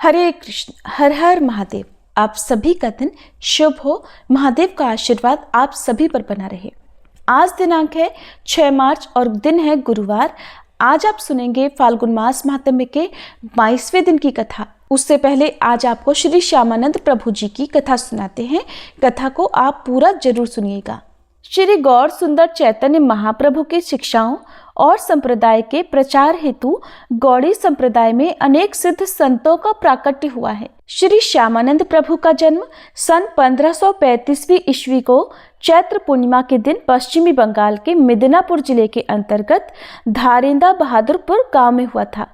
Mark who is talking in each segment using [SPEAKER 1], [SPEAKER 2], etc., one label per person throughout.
[SPEAKER 1] हरे कृष्ण, हर हर महादेव। आप सभी का दिन शुभ हो। महादेव का आशीर्वाद आप सभी पर बना रहे। आज दिनांक है 6 मार्च और दिन है गुरुवार। आज आप सुनेंगे फाल्गुन मास महात्म्य के 22वें दिन की कथा। उससे पहले आज आपको श्री श्यामानंद प्रभु जी की कथा सुनाते हैं। कथा को आप पूरा जरूर सुनिएगा। श्री गौर सुंदर चैतन्य महाप्रभु की शिक्षाओं और संप्रदाय के प्रचार हेतु गौड़ी संप्रदाय में अनेक सिद्ध संतों का प्राकट्य हुआ है। श्री श्यामानंद प्रभु का जन्म सन 1535 ईस्वी को चैत्र पूर्णिमा के दिन पश्चिमी बंगाल के मिदनापुर जिले के अंतर्गत धारेंदा बहादुरपुर गांव में हुआ था।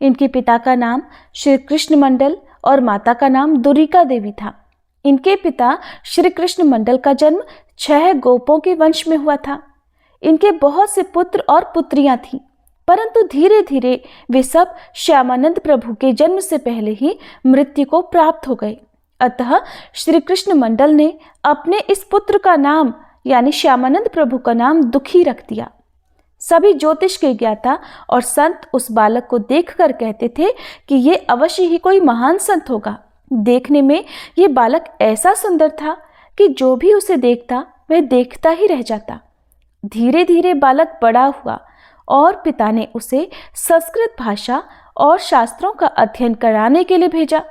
[SPEAKER 1] इनके पिता का नाम श्री कृष्ण मंडल और माता का नाम दुरिका देवी था। इनके पिता श्री कृष्ण मंडल का जन्म 6 गोपों के वंश में हुआ था। इनके बहुत से पुत्र और पुत्रियां थीं, परंतु धीरे धीरे वे सब श्यामानंद प्रभु के जन्म से पहले ही मृत्यु को प्राप्त हो गए। अतः श्री कृष्ण मंडल ने अपने इस पुत्र का नाम यानी श्यामानंद प्रभु का नाम दुखी रख दिया। सभी ज्योतिष के ज्ञाता और संत उस बालक को देखकर कहते थे कि ये अवश्य ही कोई महान संत होगा। देखने में ये बालक ऐसा सुंदर था कि जो भी उसे देखता वह देखता ही रह जाता। धीरे धीरे बालक बड़ा हुआ और पिता ने उसे संस्कृत भाषा और शास्त्रों का अध्ययन कराने के लिए भेजा।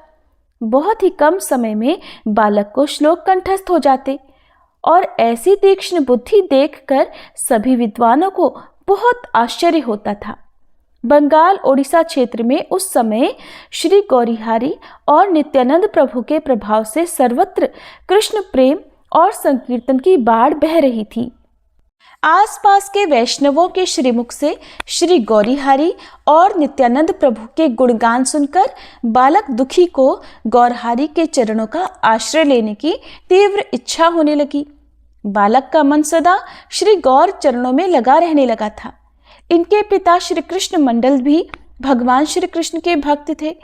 [SPEAKER 1] बहुत ही कम समय में बालक को श्लोक कंठस्थ हो जाते और ऐसी तीक्ष्ण बुद्धि देखकर सभी विद्वानों को बहुत आश्चर्य होता था। बंगाल ओडिशा क्षेत्र में उस समय श्री गौरीहारी और नित्यानंद प्रभु के प्रभाव से सर्वत्र कृष्ण प्रेम और संकीर्तन की बाढ़ बह रही थी। आसपास के वैष्णवों के श्रीमुख से श्री गौरीहारी और नित्यानंद प्रभु के गुणगान सुनकर बालक दुखी को गौरहारी के चरणों का आश्रय लेने की तीव्र इच्छा होने लगी। बालक का मन सदा श्री गौर चरणों में लगा रहने लगा था। इनके पिता श्री कृष्ण मंडल भी भगवान श्री कृष्ण के भक्त थे।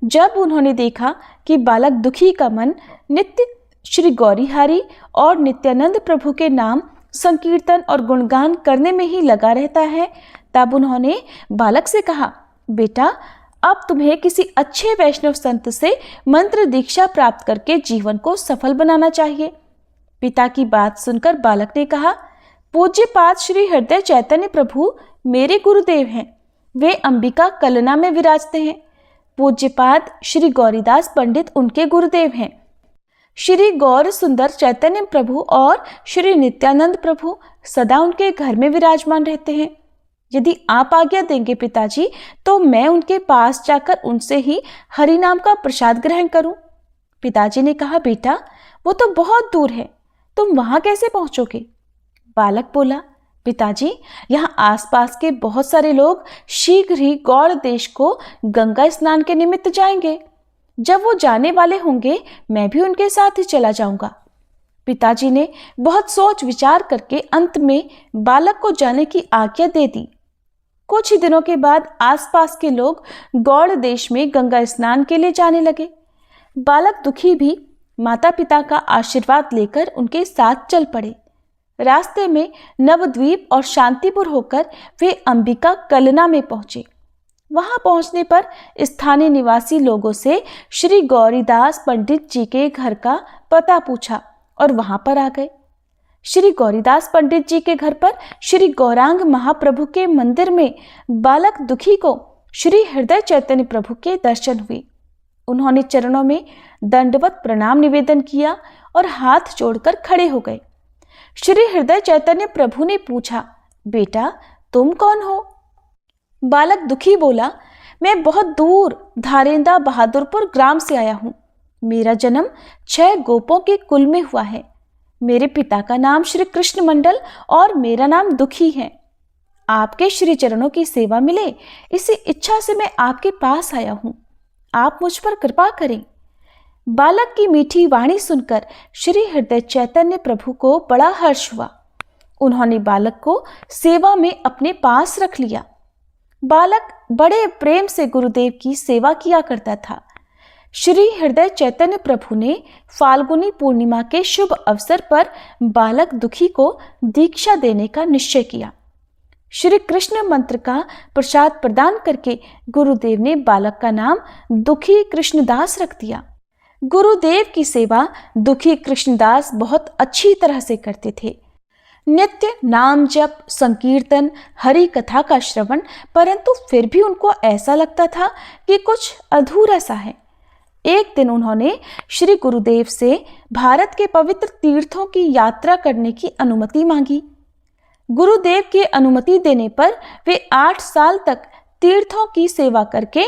[SPEAKER 1] जब उन्होंने देखा कि बालक दुखी का मन नित्य श्री गौरीहारी और नित्यानंद प्रभु के नाम संकीर्तन और गुणगान करने में ही लगा रहता है, तब उन्होंने बालक से कहा, बेटा अब तुम्हें किसी अच्छे वैष्णव संत से मंत्र दीक्षा प्राप्त करके जीवन को सफल बनाना चाहिए। पिता की बात सुनकर बालक ने कहा, पूज्यपाद श्री हृदय चैतन्य प्रभु मेरे गुरुदेव हैं। वे अंबिका कलना में विराजते हैं। पूज्यपाद श्री गौरीदास पंडित उनके गुरुदेव हैं। श्री गौर सुंदर चैतन्य प्रभु और श्री नित्यानंद प्रभु सदा उनके घर में विराजमान रहते हैं। यदि आप आज्ञा देंगे पिताजी तो मैं उनके पास जाकर उनसे ही हरि नाम का प्रसाद ग्रहण करूं। पिताजी ने कहा, बेटा वो तो बहुत दूर है, तुम वहां कैसे पहुंचोगे? बालक बोला, पिताजी यहाँ आसपास के बहुत सारे लोग शीघ्र ही गौड़ देश को गंगा स्नान के निमित्त जाएंगे। जब वो जाने वाले होंगे मैं भी उनके साथ ही चला जाऊंगा। पिताजी ने बहुत सोच विचार करके अंत में बालक को जाने की आज्ञा दे दी। कुछ ही दिनों के बाद आसपास के लोग गौड़ देश में गंगा स्नान के लिए जाने लगे। बालक दुखी भी माता पिता का आशीर्वाद लेकर उनके साथ चल पड़े। रास्ते में नवद्वीप और शांतिपुर होकर वे अंबिका कलना में पहुंचे। वहां पहुंचने पर स्थानीय निवासी लोगों से श्री गौरीदास पंडित जी के घर का पता पूछा और वहां पर आ गए। श्री गौरीदास पंडित जी के घर पर श्री गौरांग महाप्रभु के मंदिर में बालक दुखी को श्री हृदय चैतन्य प्रभु के दर्शन हुए। उन्होंने चरणों में दंडवत प्रणाम निवेदन किया और हाथ जोड़कर खड़े हो गए। श्री हृदय चैतन्य प्रभु ने पूछा, बेटा तुम कौन हो? बालक दुखी बोला, मैं बहुत दूर धारेंदा बहादुरपुर ग्राम से आया हूँ। मेरा जन्म 6 गोपों के कुल में हुआ है। मेरे पिता का नाम श्री कृष्ण मंडल और मेरा नाम दुखी है। आपके श्री चरणों की सेवा मिले इसी इच्छा से मैं आपके पास आया हूँ। आप मुझ पर कृपा करें। बालक की मीठी वाणी सुनकर श्री हृदय चैतन्य प्रभु को बड़ा हर्ष हुआ। उन्होंने बालक को सेवा में अपने पास रख लिया। बालक बड़े प्रेम से गुरुदेव की सेवा किया करता था। श्री हृदय चैतन्य प्रभु ने फाल्गुनी पूर्णिमा के शुभ अवसर पर बालक दुखी को दीक्षा देने का निश्चय किया। श्री कृष्ण मंत्र का प्रसाद प्रदान करके गुरुदेव ने बालक का नाम दुखी कृष्णदास रख दिया। गुरुदेव की सेवा दुखी कृष्णदास बहुत अच्छी तरह से करते थे। नित्य नाम जप, संकीर्तन, हरि कथा का श्रवण, परंतु फिर भी उनको ऐसा लगता था कि कुछ अधूरा सा है। एक दिन उन्होंने श्री गुरुदेव से भारत के पवित्र तीर्थों की यात्रा करने की अनुमति मांगी। गुरुदेव की अनुमति देने पर वे 8 साल तक तीर्थों की सेवा करके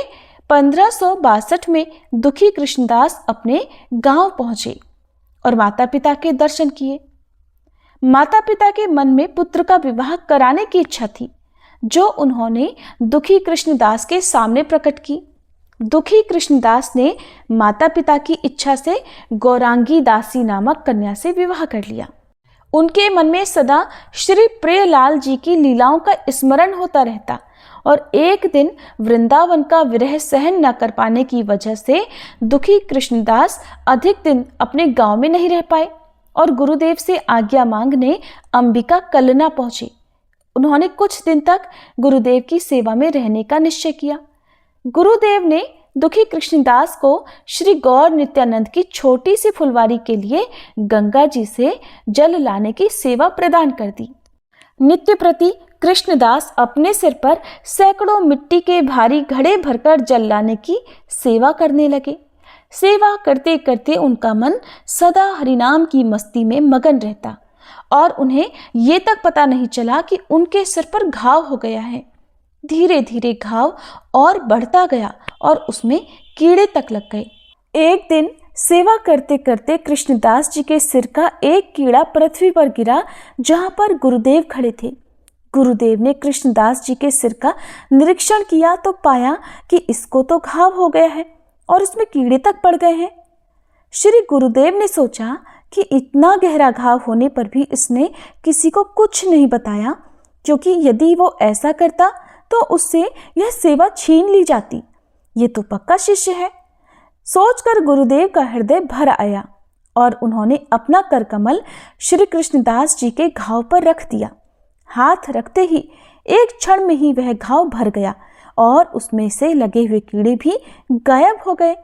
[SPEAKER 1] 1562 में दुखी कृष्णदास अपने गांव पहुंचे और माता पिता के दर्शन किए। माता पिता के मन में पुत्र का विवाह कराने की इच्छा थी, जो उन्होंने दुखी कृष्णदास के सामने प्रकट की। दुखी कृष्णदास ने माता पिता की इच्छा से गौरांगी दासी नामक कन्या से विवाह कर लिया। उनके मन में सदा श्री प्रियलाल जी की लीलाओं का स्मरण होता रहता और एक दिन वृंदावन का विरह सहन न कर पाने की वजह से दुखी कृष्णदास अधिक दिन अपने गांव में नहीं रह पाए और गुरुदेव से आज्ञा मांगने अंबिका कलना पहुंचे। उन्होंने कुछ दिन तक गुरुदेव की सेवा में रहने का निश्चय किया। गुरुदेव ने दुखी कृष्णदास को श्री गौर नित्यानंद की छोटी सी फुलवारी के लिए गंगा जी से जल लाने की सेवा प्रदान कर दी। नित्य प्रति कृष्णदास अपने सिर पर सैकड़ों मिट्टी के भारी घड़े भरकर जल लाने की सेवा करने लगे। सेवा करते करते उनका मन सदा हरिनाम की मस्ती में मगन रहता और उन्हें ये तक पता नहीं चला कि उनके सिर पर घाव हो गया है। धीरे धीरे घाव और बढ़ता गया और उसमें कीड़े तक लग गए। एक दिन सेवा करते करते कृष्णदास जी के सिर का एक कीड़ा पृथ्वी पर गिरा, जहां पर गुरुदेव खड़े थे। गुरुदेव ने कृष्णदास जी के सिर का निरीक्षण किया तो पाया कि इसको तो घाव हो गया है और इसमें कीड़े तक पड़ गए हैं। श्री गुरुदेव ने सोचा कि इतना गहरा घाव होने पर भी इसने किसी को कुछ नहीं बताया, क्योंकि यदि वो ऐसा करता तो उससे यह सेवा छीन ली जाती। ये तो पक्का शिष्य है। सोचकर गुरुदेव का हृदय भर आया और उन्होंने अपना करकमल श्री कृष्णदास जी के घाव पर रख दिया। हाथ रखते ही एक क्षण में ही वह घाव भर गया और उसमें से लगे हुए कीड़े भी गायब हो गए।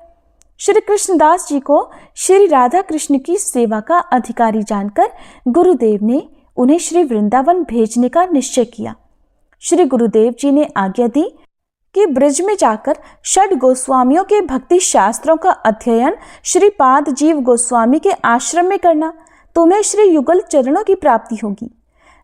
[SPEAKER 1] श्री कृष्णदास जी को श्री राधा कृष्ण की सेवा का अधिकारी जानकर गुरुदेव ने उन्हें श्री वृंदावन भेजने का निश्चय किया। श्री गुरुदेव जी ने आज्ञा दी कि ब्रज में जाकर षड गोस्वामियों के भक्ति शास्त्रों का अध्ययन श्री पाद जीव गोस्वामी के आश्रम में करना, तुम्हें श्री युगल चरणों की प्राप्ति होगी।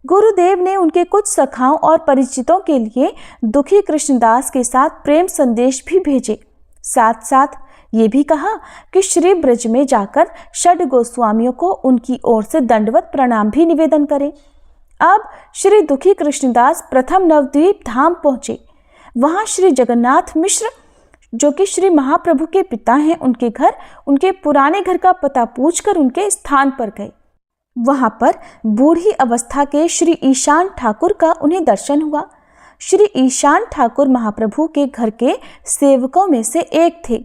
[SPEAKER 1] गुरुदेव ने उनके कुछ सखाओं और परिचितों के लिए दुखी कृष्णदास के साथ प्रेम संदेश भी भेजे। साथ साथ ये भी कहा कि श्री ब्रज में जाकर षड गोस्वामियों को उनकी ओर से दंडवत प्रणाम भी निवेदन करें। अब श्री दुखी कृष्णदास प्रथम नवद्वीप धाम पहुंचे। वहां श्री जगन्नाथ मिश्र, जो कि श्री महाप्रभु के पिता हैं, उनके घर, उनके पुराने घर का पता पूछकर उनके स्थान पर गए। वहां पर बूढ़ी अवस्था के श्री ईशान ठाकुर का उन्हें दर्शन हुआ। श्री ईशान ठाकुर महाप्रभु के घर के सेवकों में से एक थे।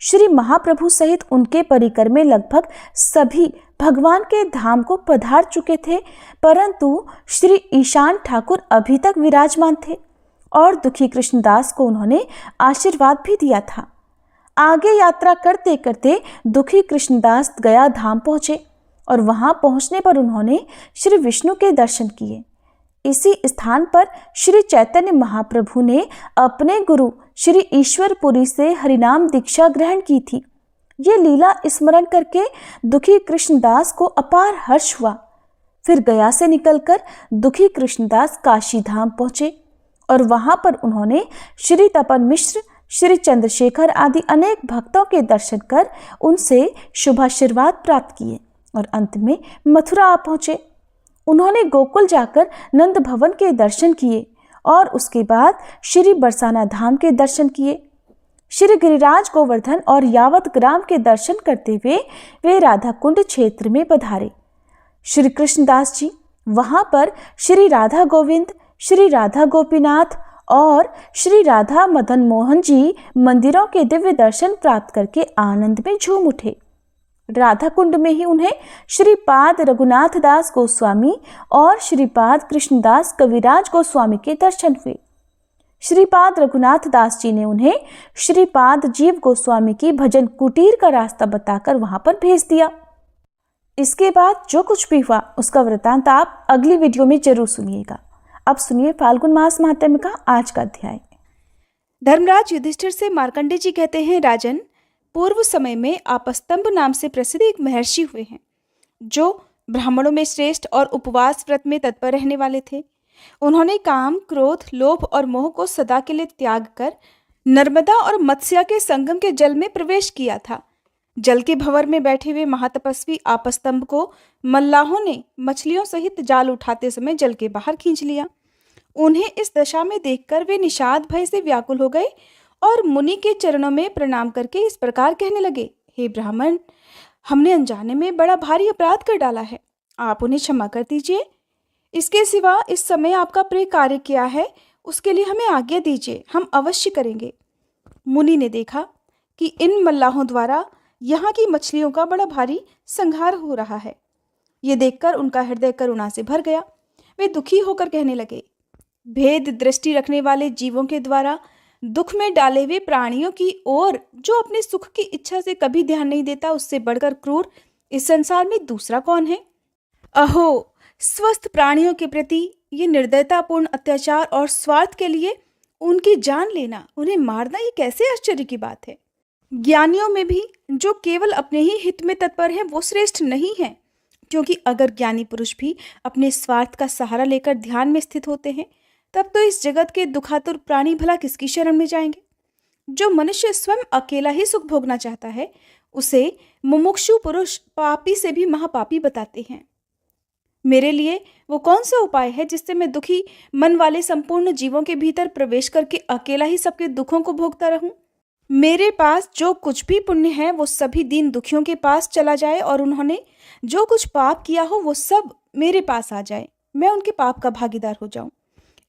[SPEAKER 1] श्री महाप्रभु सहित उनके परिकर में लगभग सभी भगवान के धाम को पधार चुके थे, परंतु श्री ईशान ठाकुर अभी तक विराजमान थे और दुखी कृष्णदास को उन्होंने आशीर्वाद भी दिया था। आगे यात्रा करते करते दुखी कृष्णदास गया धाम पहुंचे और वहां पहुंचने पर उन्होंने श्री विष्णु के दर्शन किए। इसी स्थान पर श्री चैतन्य महाप्रभु ने अपने गुरु श्री ईश्वरपुरी से हरिनाम दीक्षा ग्रहण की थी। ये लीला स्मरण करके दुखी कृष्णदास को अपार हर्ष हुआ। फिर गया से निकलकर दुखी कृष्णदास काशी धाम पहुंचे और वहां पर उन्होंने श्री तपन मिश्र, श्री चंद्रशेखर आदि अनेक भक्तों के दर्शन कर उनसे शुभाशीर्वाद प्राप्त किए और अंत में मथुरा आ पहुंचे। उन्होंने गोकुल जाकर नंद भवन के दर्शन किए और उसके बाद श्री बरसाना धाम के दर्शन किए। श्री गिरिराज गोवर्धन और यावत ग्राम के दर्शन करते हुए वे राधा कुंड क्षेत्र में पधारे। श्री कृष्णदास जी वहां पर श्री राधा गोविंद, श्री राधा गोपीनाथ और श्री राधा मदन मोहन जी मंदिरों के दिव्य दर्शन प्राप्त करके आनंद में झूम उठे। राधा कुंड में ही उन्हें श्रीपाद रघुनाथ दास गोस्वामी और श्रीपाद कृष्णदास कविराज गोस्वामी के दर्शन हुए। श्रीपाद रघुनाथ दास जी ने उन्हें श्रीपाद जीव गोस्वामी की भजन कुटीर का रास्ता बताकर वहां पर भेज दिया। इसके बाद जो कुछ भी हुआ उसका वृतांत आप अगली वीडियो में जरूर सुनिएगा। अब सुनिए फाल्गुन मास महात्म्य का आज का अध्याय।
[SPEAKER 2] धर्मराज युधिष्ठिर से मार्कंडेय जी कहते हैं, राजन, पूर्व समय में आपस्तंभ नाम से प्रसिद्ध एक महर्षि हुए हैं जो ब्राह्मणों में श्रेष्ठ और उपवास व्रत में तत्पर रहने वाले थे। उन्होंने काम, क्रोध, लोभ और मोह को सदा के लिए त्याग कर नर्मदा और मत्स्या के संगम के जल में प्रवेश किया था। जल के भंवर में बैठे हुए महातपस्वी आपस्तंभ को मल्लाहों ने मछलियों सहित जाल उठाते समय जल के बाहर खींच लिया। उन्हें इस दशा में देखकर वे निषाद भय से व्याकुल हो गए और मुनि के चरणों में प्रणाम करके इस प्रकार कहने लगे, हे ब्राह्मण, हमने अनजाने में बड़ा भारी अपराध कर डाला है, आप उन्हें क्षमा कर दीजिए। इसके सिवा इस समय आपका प्रिय कार्य किया है उसके लिए हमें आज्ञा दीजिए, हम अवश्य करेंगे। मुनि ने देखा कि इन मल्लाहों द्वारा यहाँ की मछलियों का बड़ा भारी संहार हो रहा है। ये देखकर उनका हृदय करुणा से भर गया। वे दुखी होकर कहने लगे, भेद दृष्टि रखने वाले जीवों के द्वारा दुख में डाले हुए प्राणियों की ओर जो अपने सुख की इच्छा से कभी ध्यान नहीं देता, उससे बढ़कर क्रूर इस संसार में दूसरा कौन है। अहो, स्वस्थ प्राणियों के प्रति ये निर्दयतापूर्ण अत्याचार और स्वार्थ के लिए उनकी जान लेना, उन्हें मारना, ये कैसे आश्चर्य की बात है। ज्ञानियों में भी जो केवल अपने ही हित में तत्पर हैं वो श्रेष्ठ नहीं है, क्योंकि अगर ज्ञानी पुरुष भी अपने स्वार्थ का सहारा लेकर ध्यान में स्थित होते हैं तब तो इस जगत के दुखातुर प्राणी भला किसकी शरण में जाएंगे। जो मनुष्य स्वयं अकेला ही सुख भोगना चाहता है उसे मुमुक्षु पुरुष पापी से भी महापापी बताते हैं। मेरे लिए वो कौन सा उपाय है जिससे मैं दुखी मन वाले संपूर्ण जीवों के भीतर प्रवेश करके अकेला ही सबके दुखों को भोगता रहूं। मेरे पास जो कुछ भी पुण्य है वो सभी दीन दुखियों के पास चला जाए और उन्होंने जो कुछ पाप किया हो वो सब मेरे पास आ जाए, मैं उनके पाप का भागीदार हो जाऊं।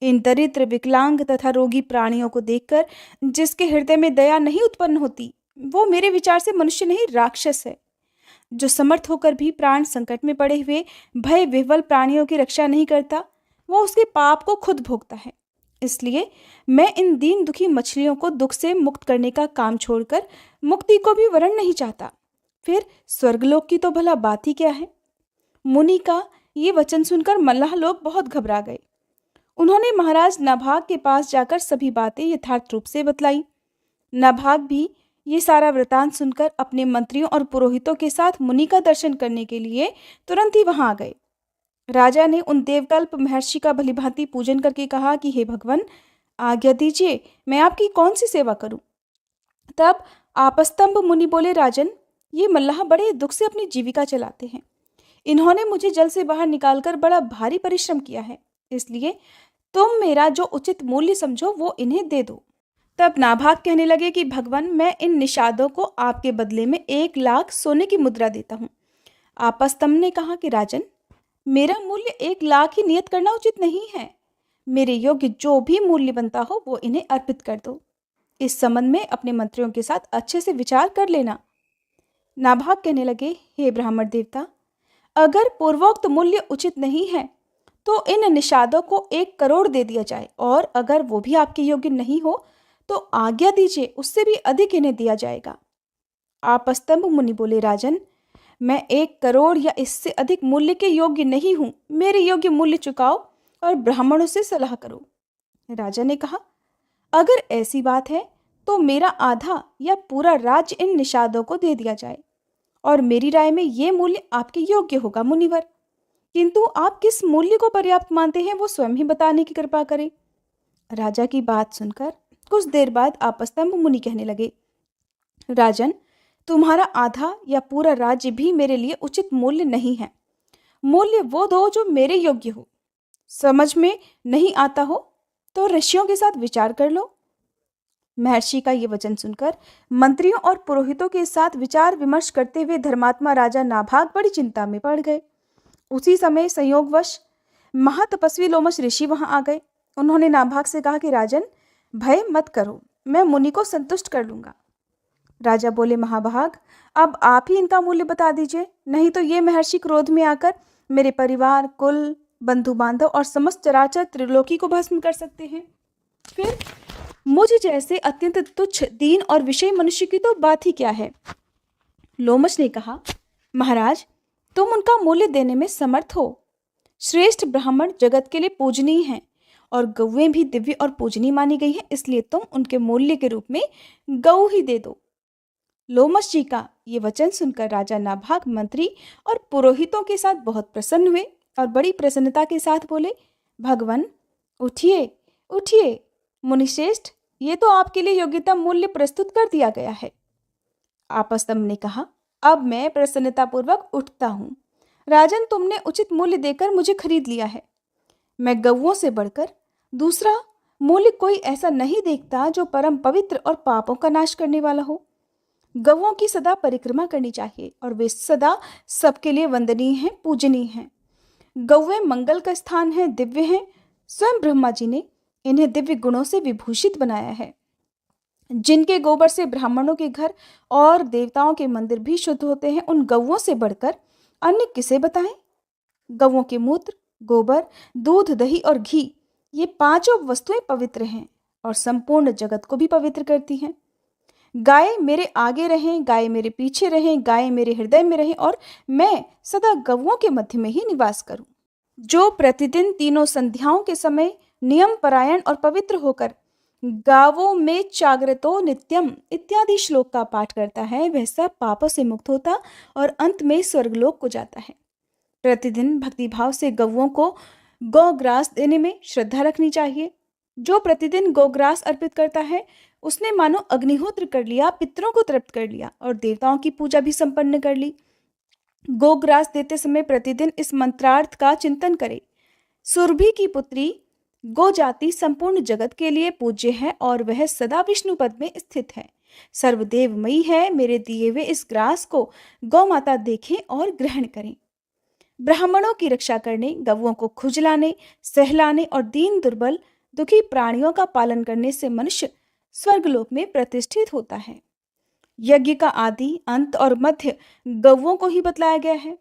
[SPEAKER 2] इन दरिद्र, विकलांग तथा रोगी प्राणियों को देखकर जिसके हृदय में दया नहीं उत्पन्न होती वो मेरे विचार से मनुष्य नहीं, राक्षस है। जो समर्थ होकर भी प्राण संकट में पड़े हुए भय विह्वल प्राणियों की रक्षा नहीं करता वो उसके पाप को खुद भोगता है। इसलिए मैं इन दीन दुखी मछलियों को दुख से मुक्त करने का काम छोड़कर मुक्ति को भी वरण नहीं चाहता। फिर स्वर्गलोक की तो भला बात ही क्या है। मुनि का ये वचन सुनकर मल्लाह लोग बहुत घबरा गए। उन्होंने महाराज नाभाग के पास जाकर सभी बातें यथार्थ रूप से बतलाई। नाभाग भी ये सारा वृतांत सुनकर अपने मंत्रियों और पुरोहितों के साथ मुनि का दर्शन करने के लिए तुरंत ही वहां आ गए। राजा ने उन देवकल्प महर्षि का भलीभांति पूजन करके कहा कि हे भगवान, आज्ञा दीजिए, मैं आपकी कौन सी सेवा करूं। तब आपस्तंभ मुनि बोले, राजन, ये मल्लाह बड़े दुख से अपनी जीविका चलाते हैं। इन्होंने मुझे जल से बाहर निकालकर बड़ा भारी परिश्रम किया है, इसलिए तुम मेरा जो उचित मूल्य समझो वो इन्हें दे दो। तब नाभाग कहने लगे कि भगवान, मैं इन निषादों को आपके बदले में 1 लाख सोने की मुद्रा देता हूँ। आपस्तंभ ने कहा कि राजन, मेरा मूल्य 1 लाख ही नियत करना उचित नहीं है। मेरे योग्य जो भी मूल्य बनता हो वो इन्हें अर्पित कर दो। इस संबंध में अपने मंत्रियों के साथ अच्छे से विचार कर लेना। नाभाग कहने लगे, हे ब्राह्मण देवता, अगर पूर्वोक्त मूल्य उचित नहीं है तो इन निषादों को 1 करोड़ दे दिया जाए, और अगर वो भी आपके योग्य नहीं हो तो आज्ञा दीजिए, उससे भी अधिक इन्हें दिया जाएगा। आपस्तंभ मुनि बोले, राजन, मैं 1 करोड़ या इससे अधिक मूल्य के योग्य नहीं हूं। मेरे योग्य मूल्य चुकाओ और ब्राह्मणों से सलाह करो। राजा ने कहा, अगर ऐसी बात है तो मेरा आधा या पूरा राज्य इन निषादों को दे दिया जाए, और मेरी राय में ये मूल्य आपके योग्य होगा मुनिवर। किंतु आप किस मूल्य को पर्याप्त मानते हैं वो स्वयं ही बताने की कृपा करें। राजा की बात सुनकर कुछ देर बाद आपस्तंभ मुनि कहने लगे, राजन, तुम्हारा आधा या पूरा राज्य भी मेरे लिए उचित मूल्य नहीं है। मूल्य वो दो जो मेरे योग्य हो। समझ में नहीं आता हो तो ऋषियों के साथ विचार कर लो। महर्षि का ये वचन सुनकर मंत्रियों और पुरोहितों के साथ विचार विमर्श करते हुए धर्मात्मा राजा नाभाग बड़ी चिंता में पड़ गए। उसी समय संयोगवश महातपस्वी लोमश ऋषि वहां आ गए। उन्होंने नाभाग से कहा कि राजन, भय मत करो, मैं मुनि को संतुष्ट कर लूंगा। राजा बोले, महाभाग, अब आप ही इनका मूल्य बता दीजिए, नहीं तो ये महर्षि क्रोध में आकर मेरे परिवार, कुल, बंधु बांधव और समस्त चराचर त्रिलोकी को भस्म कर सकते हैं। फिर मुझ जैसे अत्यंत तुच्छ, दीन और विषयी मनुष्य की तो बात ही क्या है। लोमश ने कहा, महाराज, तुम उनका मूल्य देने में समर्थ हो। श्रेष्ठ ब्राह्मण जगत के लिए पूजनीय हैं और गौएं भी दिव्य और पूजनीय मानी गई है, इसलिए तुम उनके मूल्य के रूप में गौ ही दे दो। लोमश जी का ये वचन सुनकर राजा नाभाग मंत्री और पुरोहितों के साथ बहुत प्रसन्न हुए और बड़ी प्रसन्नता के साथ बोले, भगवान, उठिए उठिए, मुनिश्रेष्ठ, ये तो आपके लिए योग्यता मूल्य प्रस्तुत कर दिया गया है। आपस्तंभ ने कहा, अब मैं प्रसन्नतापूर्वक उठता हूँ। राजन, तुमने उचित मूल्य देकर मुझे खरीद लिया है। मैं गौओं से बढ़कर दूसरा मूल्य कोई ऐसा नहीं देखता जो परम पवित्र और पापों का नाश करने वाला हो। गौओं की सदा परिक्रमा करनी चाहिए और वे सदा सबके लिए वंदनीय हैं, पूजनीय हैं। गौएं मंगल का स्थान है, दिव्य हैं। स्वयं ब्रह्मा जी ने इन्हें दिव्य गुणों से विभूषित बनाया है। जिनके गोबर से ब्राह्मणों के घर और देवताओं के मंदिर भी शुद्ध होते हैं, उन गौओं से बढ़कर अन्य किसे बताएं। गौओं के मूत्र, गोबर, दूध, दही और घी, ये पांचों वस्तुएं पवित्र हैं और संपूर्ण जगत को भी पवित्र करती हैं। गाय मेरे आगे रहें, गाय मेरे पीछे रहें, गाय मेरे हृदय में रहें और मैं सदा गौओं के मध्य में ही निवास करूं। जो प्रतिदिन तीनों संध्याओं के समय नियम परायण और पवित्र होकर गावों में जागृतो नित्यम इत्यादि श्लोक का पाठ करता है, वह सब पापों से मुक्त होता और अंत में स्वर्गलोक को जाता है। प्रतिदिन भक्तिभाव से गौओं को गौग्रास देने में श्रद्धा रखनी चाहिए। जो प्रतिदिन गौग्रास अर्पित करता है, उसने मानो अग्निहोत्र कर लिया, पितरों को तृप्त कर लिया और देवताओं की पूजा भी संपन्न कर ली। गोग्रास देते समय प्रतिदिन इस मंत्रार्थ का चिंतन करे, सुरभि की पुत्री गो जाति संपूर्ण जगत के लिए पूज्य है और वह सदा विष्णु पद में स्थित है, सर्वदेवमयी है। मेरे दिए हुए इस ग्रास को गौ माता देखें और ग्रहण करें। ब्राह्मणों की रक्षा करने, गौओं को खुजलाने, सहलाने और दीन दुर्बल दुखी प्राणियों का पालन करने से मनुष्य स्वर्गलोक में प्रतिष्ठित होता है। यज्ञ का आदि, अंत और मध्य गौओं को ही बतलाया गया है।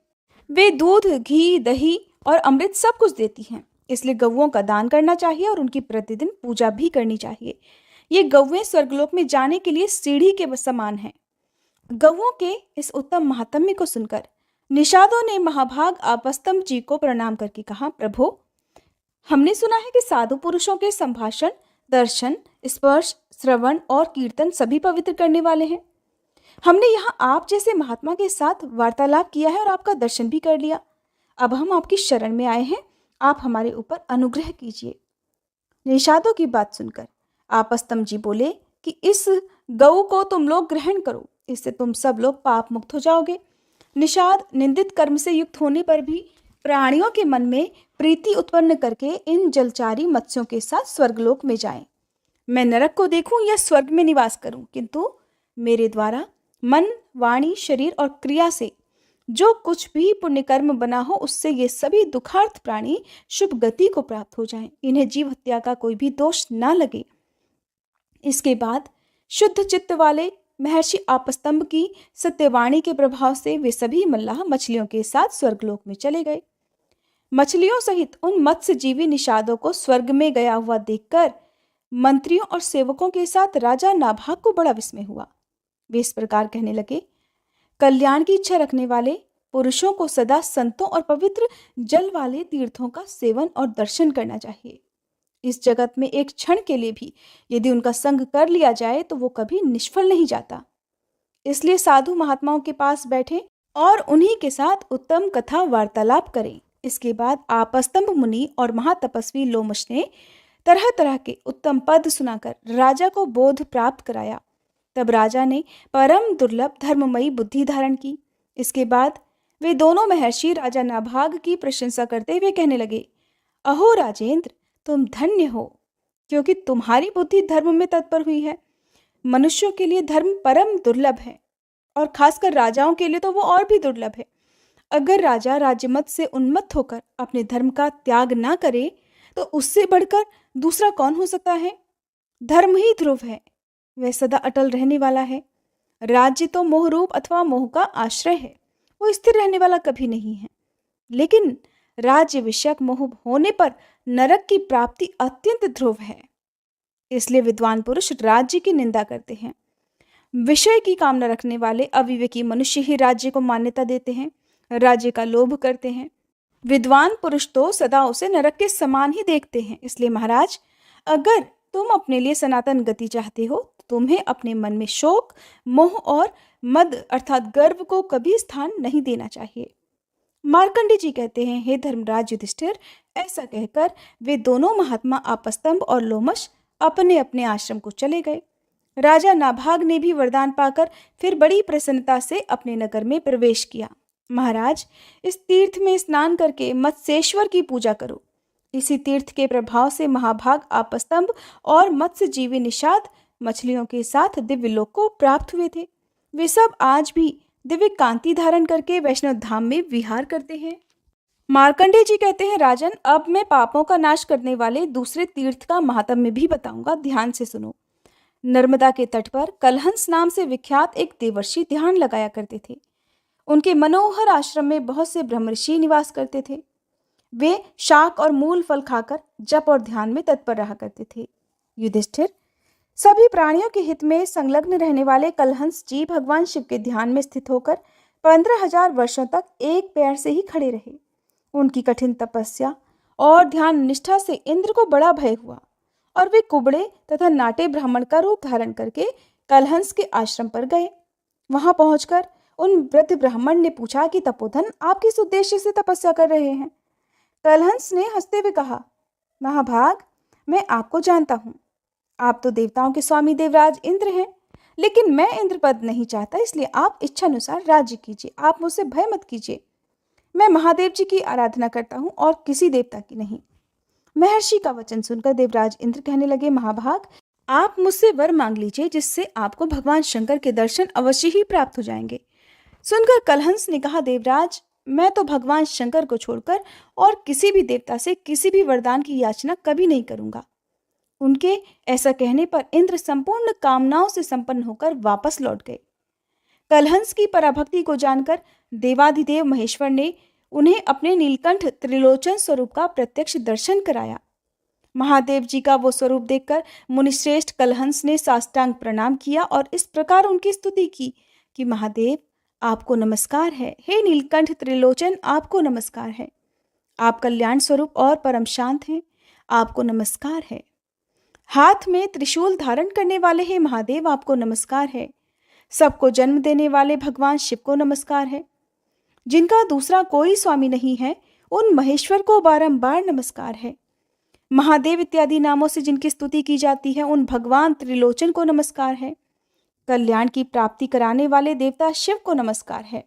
[SPEAKER 2] वे दूध, घी, दही और अमृत सब कुछ देती हैं, इसलिए गौओं का दान करना चाहिए और उनकी प्रतिदिन पूजा भी करनी चाहिए। ये गौएं स्वर्गलोक में जाने के लिए सीढ़ी के समान हैं। गौओं के इस उत्तम महात्म्य को सुनकर निषादों ने महाभाग आपस्तंभ जी को प्रणाम करके कहा, प्रभु, हमने सुना है कि साधु पुरुषों के संभाषण, दर्शन, स्पर्श, श्रवण और कीर्तन सभी पवित्र करने वाले हैं। हमने यहाँ आप जैसे महात्मा के साथ वार्तालाप किया है और आपका दर्शन भी कर लिया। अब हम आपकी शरण में आए हैं, आप हमारे ऊपर अनुग्रह कीजिए। निषादों की बात सुनकर आपस्तंभ जी बोले कि इस गऊ को तुम लोग ग्रहण करो, इससे तुम सब लोग पाप मुक्त हो जाओगे। निषाद निंदित कर्म से युक्त होने पर भी प्राणियों के मन में प्रीति उत्पन्न करके इन जलचारी मत्स्यों के साथ स्वर्गलोक में जाएं। मैं नरक को देखूं या स्वर्ग में निवास करूं, किंतु मेरे द्वारा मन, वाणी, शरीर और क्रिया से जो कुछ भी पुण्य कर्म बना हो, उससे ये सभी दुखार्थ प्राणी शुभ गति को प्राप्त हो जाएं। इन्हें जीव हत्या का कोई भी दोष ना लगे। इसके बाद शुद्ध चित्त वाले महर्षि आपस्तंभ की सत्यवाणी के प्रभाव से वे सभी मल्लाह मछलियों के साथ स्वर्गलोक में चले गए। मछलियों सहित उन मत्स्य जीवी निषादों को स्वर्ग में गया हुआ देखकर मंत्रियों और सेवकों के साथ राजा नाभाग को बड़ा विस्मय हुआ। वे इस प्रकार कहने लगे, कल्याण की इच्छा रखने वाले पुरुषों को सदा संतों और पवित्र जल वाले तीर्थों का सेवन और दर्शन करना चाहिए। इस जगत में एक क्षण के लिए भी यदि उनका संग कर लिया जाए तो वो कभी निष्फल नहीं जाता। इसलिए साधु महात्माओं के पास बैठे और उन्हीं के साथ उत्तम कथा वार्तालाप करें। इसके बाद आपस्तंभ मुनि और महातपस्वी लोमश ने तरह तरह के उत्तम पद सुनाकर राजा को बोध प्राप्त कराया। तब राजा ने परम दुर्लभ धर्ममयी बुद्धि धारण की। इसके बाद वे दोनों महर्षि राजा नाभाग की प्रशंसा करते हुए कहने लगे, अहो राजेंद्र, तुम धन्य हो, क्योंकि तुम्हारी बुद्धि धर्म में तत्पर हुई है। मनुष्यों के लिए धर्म परम दुर्लभ है और खासकर राजाओं के लिए तो वो और भी दुर्लभ है। अगर राजा राज्यमत से उन्मत्त होकर अपने धर्म का त्याग ना करे तो उससे बढ़कर दूसरा कौन हो सकता है। धर्म ही ध्रुव है, वह सदा अटल रहने वाला है। राज्य तो मोह रूप अथवा मोह का आश्रय है, वो स्थिर रहने वाला कभी नहीं है। लेकिन राज्य विषयक मोह होने पर नरक की प्राप्ति अत्यंत ध्रुव है। इसलिए विद्वान पुरुष राज्य की निंदा करते हैं। विषय की कामना रखने वाले अविवेकी मनुष्य ही राज्य को मान्यता देते हैं, राज्य का लोभ करते हैं। विद्वान पुरुष तो सदा उसे नरक के समान ही देखते हैं। इसलिए महाराज, अगर तुम अपने लिए सनातन गति चाहते हो तो तुम्हें अपने मन में शोक, मोह और मद अर्थात गर्व को कभी स्थान नहीं देना चाहिए। मार्कंडे जी कहते हैं, हे धर्मराज युधिष्ठिर, ऐसा कहकर वे दोनों महात्मा आपस्तंभ और लोमश अपने अपने आश्रम को चले गए। राजा नाभाग ने भी वरदान पाकर फिर बड़ी प्रसन्नता से अपने नगर में प्रवेश किया। महाराज, इस तीर्थ में स्नान करके मत्स्येश्वर की पूजा करो। इसी तीर्थ के प्रभाव से महाभाग आपस्तंभ और मत्स्य जीवी निषाद मछलियों के साथ दिव्य लोक को प्राप्त हुए थे। वे सब आज भी दिव्य कांति धारण करके वैष्णव धाम में विहार करते हैं। मार्कंडे जी कहते हैं, राजन, अब मैं पापों का नाश करने वाले दूसरे तीर्थ का महात्म्य भी बताऊंगा, ध्यान से सुनो। नर्मदा के तट पर कलहंस नाम से विख्यात एक देवर्षि ध्यान लगाया करते थे। उनके मनोहर आश्रम में बहुत से ब्रह्मर्षि निवास करते थे। वे शाक और मूल फल खाकर जप और ध्यान में तत्पर रहा करते थे। युधिष्ठिर, सभी प्राणियों के हित में संलग्न रहने वाले कलहंस जी भगवान शिव के ध्यान में स्थित होकर 15,000 वर्षों तक एक पैर से ही खड़े रहे। उनकी कठिन तपस्या और ध्यान निष्ठा से इंद्र को बड़ा भय हुआ और वे कुबड़े तथा नाटे ब्राह्मण का रूप धारण करके कलहंस के आश्रम पर गए। वहां पहुंचकर उन वृद्ध ब्राह्मण ने पूछा कि तपोधन, आप किस उद्देश्य से तपस्या कर रहे हैं? कलहंस ने हंसते हुए कहा, महाभाग, मैं आपको जानता हूँ। आप तो देवताओं के स्वामी देवराज इंद्र हैं, लेकिन मैं इंद्र पद नहीं चाहता, इसलिए आप इच्छानुसार राज्य कीजिए। आप मुझसे भय मत कीजिए। मैं महादेव जी की आराधना करता हूँ और किसी देवता की नहीं। महर्षि का वचन सुनकर देवराज इंद्र कहने लगे, महाभाग, आप मुझसे वर मांग लीजिए, जिससे आपको भगवान शंकर के दर्शन अवश्य ही प्राप्त हो जाएंगे। सुनकर कलहंस ने कहा, देवराज, मैं तो भगवान शंकर को छोड़कर और किसी भी देवता से किसी भी वरदान की याचना कभी नहीं करूंगा। उनके ऐसा कहने पर इंद्र संपूर्ण कामनाओं से संपन्न होकर वापस लौट गए। कलहंस की पराभक्ति को जानकर देवाधिदेव महेश्वर ने उन्हें अपने नीलकंठ त्रिलोचन स्वरूप का प्रत्यक्ष दर्शन कराया। महादेव जी का वो स्वरूप देखकर मुनिश्रेष्ठ कलहंस ने साष्टांग प्रणाम किया और इस प्रकार उनकी स्तुति की कि महादेव, आपको नमस्कार है। हे नीलकंठ त्रिलोचन, आपको नमस्कार है। आप कल्याण स्वरूप और परम शांत हैं, आपको नमस्कार है। हाथ में त्रिशूल धारण करने वाले हे महादेव, आपको नमस्कार है। सबको जन्म देने वाले भगवान शिव को नमस्कार है। जिनका दूसरा कोई स्वामी नहीं है, उन महेश्वर को बारंबार नमस्कार है। महादेव इत्यादि नामों से जिनकी स्तुति की जाती है, उन भगवान त्रिलोचन को नमस्कार है। कल्याण की प्राप्ति कराने वाले देवता शिव को नमस्कार है।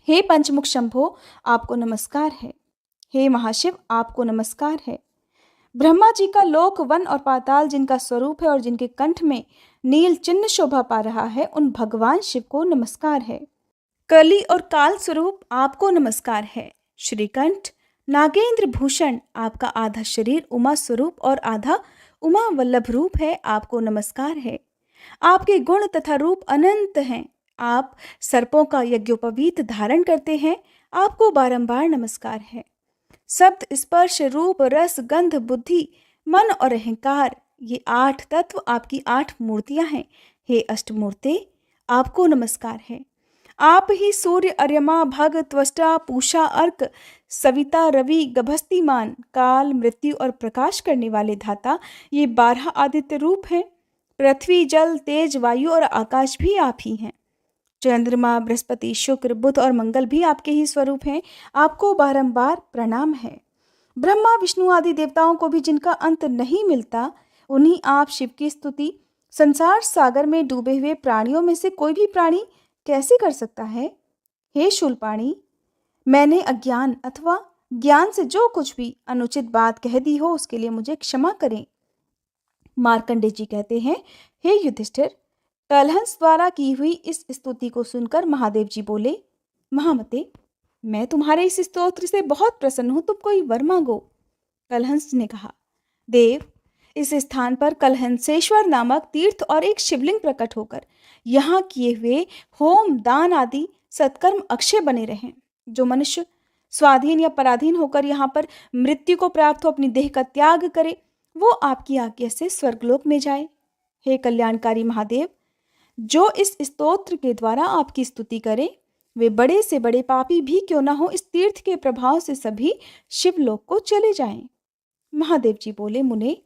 [SPEAKER 2] हे पंचमुख शंभो, आपको नमस्कार है। हे महाशिव, आपको नमस्कार है। ब्रह्मा जी का लोक, वन और पाताल जिनका स्वरूप है और जिनके कंठ में नील चिन्ह शोभा पा रहा है, उन भगवान शिव को नमस्कार है। कली और काल स्वरूप आपको नमस्कार है। श्रीकंठ, नागेंद्र भूषण, आपका आधा शरीर उमा स्वरूप और आधा उमा वल्लभ रूप है, आपको नमस्कार है। आपके गुण तथा रूप अनंत हैं। आप सर्पों का यज्ञोपवीत धारण करते हैं, आपको बारंबार नमस्कार है। शब्द, स्पर्श, रूप, रस, गंध, बुद्धि, मन और अहंकार, ये 8 तत्व आपकी 8 मूर्तियां हैं। हे अष्टमूर्ते, आपको नमस्कार है। आप ही सूर्य, अर्यमा, भग, त्वष्टा, पूषा, अर्क, सविता, रवि, गभस्तिमान, काल, मृत्यु और प्रकाश करने वाले धाता, ये 12 आदित्य रूप हैं। पृथ्वी, जल, तेज, वायु और आकाश भी आप ही हैं। चंद्रमा, बृहस्पति, शुक्र, बुध और मंगल भी आपके ही स्वरूप हैं। आपको बारंबार प्रणाम है। ब्रह्मा, विष्णु आदि देवताओं को भी जिनका अंत नहीं मिलता, उन्हीं आप शिव की स्तुति संसार सागर में डूबे हुए प्राणियों में से कोई भी प्राणी कैसे कर सकता है? हे शूलपाणी, मैंने अज्ञान अथवा ज्ञान से जो कुछ भी अनुचित बात कह दी हो, उसके लिए मुझे क्षमा करें। मार्कंडे जी कहते हैं, हे युधिष्ठिर, कलहंस द्वारा की हुई इस स्तुति को सुनकर महादेव जी बोले, महामते, मैं तुम्हारे इस स्तोत्र से बहुत प्रसन्न हूं, तुम कोई वर मांगो। कलहंस ने कहा, देव, इस स्थान पर कलहंसेश्वर नामक तीर्थ और एक शिवलिंग प्रकट होकर यहाँ किए हुए होम, दान आदि सत्कर्म अक्षय बने रहें। जो मनुष्य स्वाधीन या पराधीन होकर यहाँ पर मृत्यु को प्राप्त हो अपनी देह का त्याग करे, वो आपकी आज्ञा से स्वर्गलोक में जाए। हे कल्याणकारी महादेव, जो इस स्तोत्र के द्वारा आपकी स्तुति करें, वे बड़े से बड़े पापी भी क्यों ना हो, इस तीर्थ के प्रभाव से सभी शिवलोक को चले जाएं। महादेव जी बोले, मुने,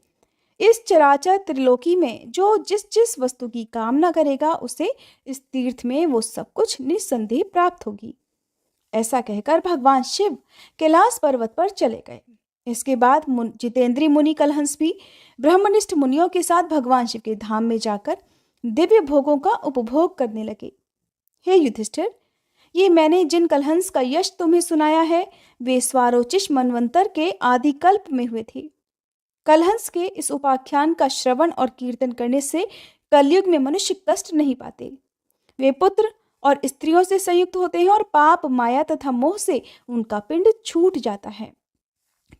[SPEAKER 2] इस चराचर त्रिलोकी में जो जिस जिस वस्तु की कामना करेगा, उसे इस तीर्थ में वो सब कुछ निस्संदेह प्राप्त होगी। ऐसा कहकर भगवान शिव कैलाश पर्वत पर चले गए। इसके बाद जितेंद्रीय मुनि कलहंस भी ब्रह्मनिष्ठ मुनियों के साथ भगवान शिव के धाम में जाकर दिव्य भोगों का उपभोग करने लगे। हे युधिष्ठिर, ये मैंने जिन कलहंस का यश तुम्हें सुनाया है, वे स्वारोचिष मनवंतर के आदि कल्प में हुए थे। कलहंस के इस उपाख्यान का श्रवण और कीर्तन करने से कलयुग में मनुष्य कष्ट नहीं पाते। वे पुत्र और स्त्रियों से संयुक्त होते हैं और पाप, माया तथा मोह से उनका पिंड छूट जाता है,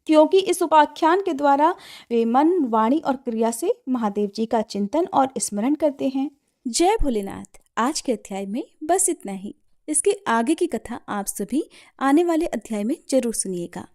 [SPEAKER 2] क्योंकि इस उपाख्यान के द्वारा वे मन, वाणी और क्रिया से महादेव जी का चिंतन और स्मरण करते हैं।
[SPEAKER 1] जय भोलेनाथ। आज के अध्याय में बस इतना ही। इसके आगे की कथा आप सभी आने वाले अध्याय में जरूर सुनिएगा।